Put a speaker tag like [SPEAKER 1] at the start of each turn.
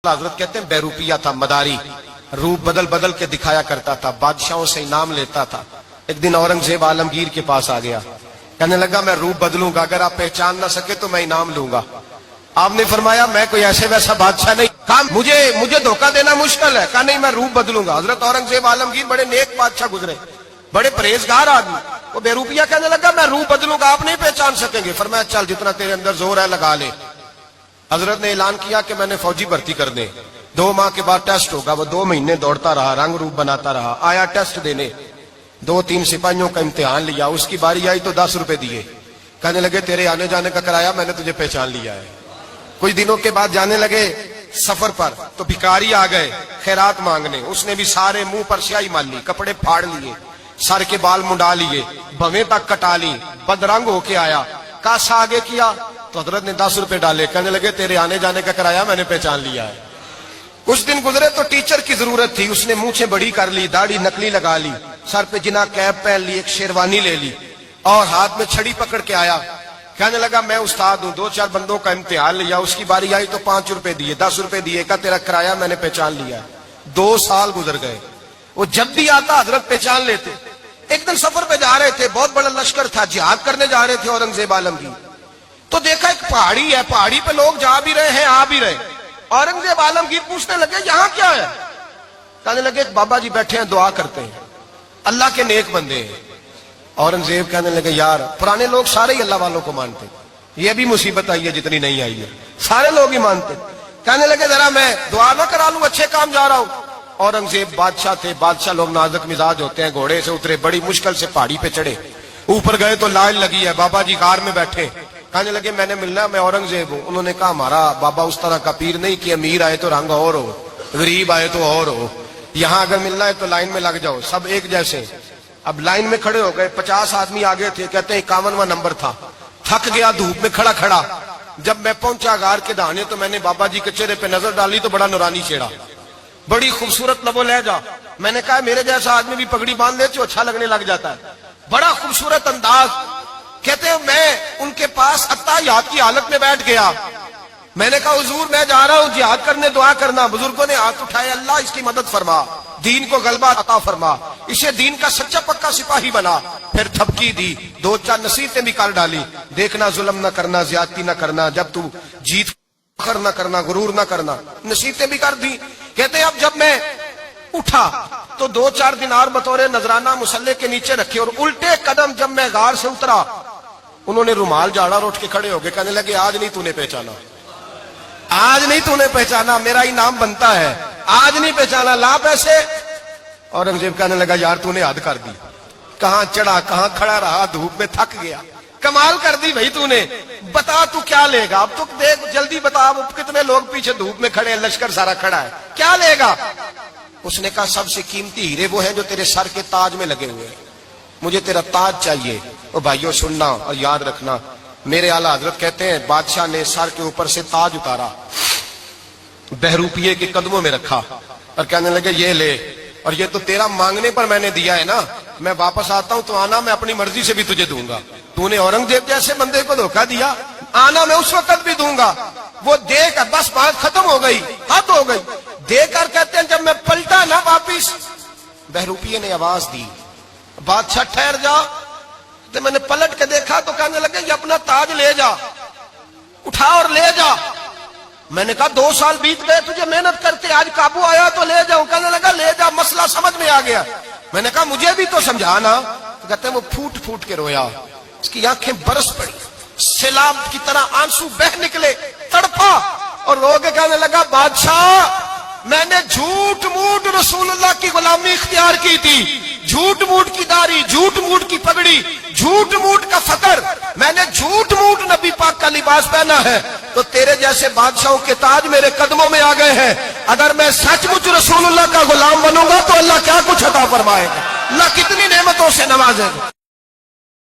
[SPEAKER 1] हजरत कहते हैं बेरूपिया था, मदारी, रूप बदल बदल के दिखाया करता था, बादशाहों से इनाम लेता था। एक दिन औरंगजेब आलमगीर के पास आ गया, कहने लगा मैं रूप बदलूंगा, अगर आप पहचान ना सके तो मैं इनाम लूंगा। आपने फरमाया मैं कोई ऐसे वैसा बादशाह नहीं, कहा मुझे धोखा देना मुश्किल है, कहा नहीं मैं रूप बदलूंगा। हजरत औरंगजेब आलमगीर बड़े नेक बादशाह गुजरे, बड़े परहेजगार आदमी, वो बेरूपिया कहने लगा मैं रूप बदलूंगा, आप नहीं पहचान सकेंगे। फरमाया चल जितना तेरे अंदर जोर है लगा ले। हजरत ने ऐलान किया कि मैंने फौजी भर्ती कर दे, 2 माह के बाद टेस्ट होगा। वो 2 महीने दौड़ता रहा, रंग रूप बनाता रहा, आया टेस्ट देने, 2-3 सिपाहियों का इम्तिहान लिया, उसकी बारी आई तो 10 रुपए दिए, कहने लगे तेरे आने जाने का किराया मैंने तुझे पहचान लिया है। कुछ दिनों के बाद जाने लगे सफर पर, तो भिखारी आ गए खैरात मांगने, उसने भी सारे मुंह पर स्याही मार ली, कपड़े फाड़ लिए, सर के बाल मुंडा लिए, भवें तक कटा ली, बदरंग होके आया, कासा आगे किया तो हजरत ने 10 रुपए डाले, कहने लगे तेरे आने जाने का किराया मैंने पहचान लिया है। कुछ दिन गुजरे तो टीचर की जरूरत थी, उसने मूछें बड़ी कर ली, दाढ़ी नकली लगा ली, सर पे जिना कैप पहन ली, एक शेरवानी ले ली और हाथ में छड़ी पकड़ के आया, कहने लगा मैं उस्ताद हूं, 2-4 बंदों का इम्तिहान लिया, उसकी बारी आई तो 5 रुपए दिए, 10 रुपए दिए, का तेरा किराया मैंने पहचान लिया। 2 साल गुजर गए, वो जब भी आता हजरत पहचान लेते। एक दिन सफर पे जा रहे थे, बहुत बड़ा लश्कर था, जिहाद करने जा रहे थे औरंगजेब आलमगीर, तो देखा एक पहाड़ी है, पहाड़ी पे लोग जा भी रहे हैं आ भी रहे। औरंगजेब आलमगीर पूछने लगे यहाँ क्या है, कहने लगे बाबा जी बैठे हैं दुआ करते हैं, अल्लाह के नेक बंदे हैं। औरंगजेब कहने लगे यार पुराने लोग सारे ही अल्लाह वालों को मानते, ये भी मुसीबत आई है जितनी नहीं आई है, सारे लोग ही मानते। कहने लगे जरा मैं दुआ ना करा लूं, अच्छे काम जा रहा हूं। औरंगजेब बादशाह थे, बादशाह लोग नाजुक मिजाज होते हैं, घोड़े से उतरे, बड़ी मुश्किल से पहाड़ी पे चढ़े, ऊपर गए तो लाइन लगी है, बाबा जी गार में बैठे, कहने लगे मैंने मिलना, मैं औरंगजेब हूं। उन्होंने कहा हमारा बाबा उस तरह का पीर नहीं कि अमीर आए तो रंग और हो, गरीब आए तो और हो, यहाँ अगर मिलना है तो लाइन में लग जाओ, सब एक जैसे। अब लाइन में खड़े हो गए, 50 आदमी आगे थे, कहते हैं 51वां नंबर था, थक गया धूप में खड़ा खड़ा। जब मैं पहुंचा गार के दाने तो मैंने बाबा जी के चेहरे पे नजर डाली तो बड़ा नूरानी चेहरा, बड़ी खूबसूरत लबो लहजा। मैंने कहा मेरे जैसा आदमी भी पगड़ी बांध ले तो अच्छा लगने लग जाता है, बड़ा खूबसूरत अंदाज। कहते हैं मैं उनके पास अत्ताहियात की हालत में बैठ गया, मैंने कहा हुजूर मैं जा रहा हूं जिहाद करने, दुआ करना। बुजुर्गों ने हाथ उठाए, अल्लाह इसकी मदद फरमा, दीन को गलबा अता फरमा, इसे दीन का सच्चा पक्का सिपाही बना। फिर थपकी दी, 2-4 नसीहतें भी कर डाली, देखना जुल्म न करना, ज्यादती न करना, जब तू जीत फखर न करना, गुरूर न करना, नसीहतें भी कर दी। कहते अब जब मैं उठा तो 2-4 दिनार बतौर नजराना मुसल्ले के नीचे रखे, और उल्टे कदम जब मैं गार से उतरा उन्होंने रुमाल झाड़ा और उठ के खड़े हो गए, कहने लगे आज नहीं तूने पहचाना, आज नहीं तूने पहचाना, मेरा इनाम बनता है, आज नहीं पहचाना, ला पैसे। औरंगजेब कहने लगा यार तूने हद कर दी, कहां चढ़ा कहां खड़ा रहा, धूप में थक गया, कमाल कर दी भाई तूने, बता तू क्या लेगा, अब तो देख जल्दी बता, अब कितने लोग पीछे धूप में खड़े हैं, लश्कर सारा खड़ा है, क्या लेगा। उसने कहा सबसे कीमती हीरे वो हैं जो तेरे सर के ताज में लगे हुए हैं, मुझे तेरा ताज चाहिए। ओ भाइयों सुनना और याद रखना, मेरे आला हजरत कहते हैं बादशाह ने सर के ऊपर से ताज उतारा, बहरूपिये के कदमों में रखा और कहने लगे ये ले, और ये तो तेरा मांगने पर मैंने दिया है ना, मैं वापस आता हूं तो आना मैं अपनी मर्जी से भी तुझे दूंगा, तूने औरंगजेब जैसे बंदे को धोखा दिया, आना मैं उस वक्त भी दूंगा। वो देकर बस बात खत्म हो गई, हद हो गई। देकर कहते हैं जब मैं पलटा ना वापिस, बहरूपिये ने आवाज दी बादशाह ठहर जा, तो मैंने पलट के देखा तो कहने लगे ये अपना ताज ले जा, उठा और ले जा। मैंने कहा 2 साल बीत गए तुझे मेहनत करते, आज काबू आया तो ले जाऊं, कहने लगा ले जा, मसला समझ में आ गया। मैंने कहा मुझे भी तो समझाना, तो कहते हैं वो फूट फूट के रोया, उसकी आंखें बरस पड़ी, सैलाब की तरह आंसू बह निकले, तड़पा और रो के कहने लगा बादशाह मैंने झूठ मूठ रसूलुल्लाह की गुलामी इख्तियार की थी, झूठ मूठ की दाढ़ी, झूठ मूठ की पगड़ी, झूठ मूठ का फकर, मैंने झूठ मूठ नबी पाक का लिबास पहना है, तो तेरे जैसे बादशाहों के ताज मेरे कदमों में आ गए हैं। अगर मैं सचमुच रसूलुल्लाह का गुलाम बनूंगा तो अल्लाह क्या कुछ अता फरमाएगा, अल्लाह कितनी नेमतों से नवाजेगा।